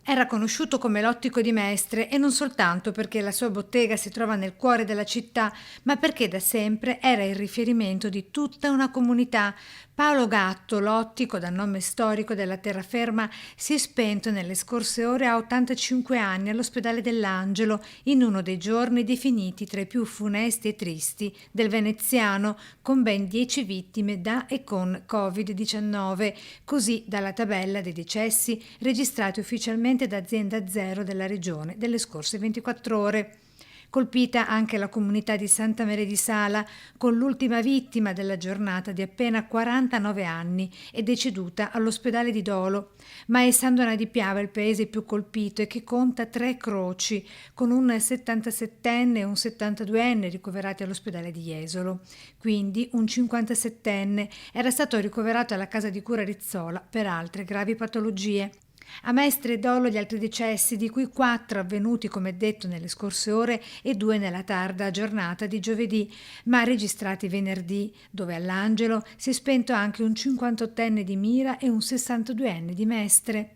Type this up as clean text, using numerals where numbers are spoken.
Era conosciuto come l'Ottico di Mestre e non soltanto perché la sua bottega si trova nel cuore della città, ma perché da sempre era il riferimento di tutta una comunità. Paolo Gatto, l'ottico dal nome storico della terraferma, si è spento nelle scorse ore a 85 anni all'ospedale dell'Angelo, in uno dei giorni definiti tra i più funesti e tristi del veneziano, con ben 10 vittime da e con Covid-19, così dalla tabella dei decessi registrati ufficialmente da Azienda Zero della regione delle scorse 24 ore. Colpita anche la comunità di Santa Maria di Sala, con l'ultima vittima della giornata di appena 49 anni e deceduta all'ospedale di Dolo. Ma è San Donà di Piave il paese più colpito e che conta 3 croci, con un 77enne e un 72enne ricoverati all'ospedale di Jesolo. Quindi un 57enne era stato ricoverato alla casa di cura Rizzola per altre gravi patologie. A Mestre e Dolo gli altri decessi, di cui 4 avvenuti come detto nelle scorse ore e 2 nella tarda giornata di giovedì, ma registrati venerdì, dove all'Angelo si è spento anche un 58enne di Mira e un 62enne di Mestre.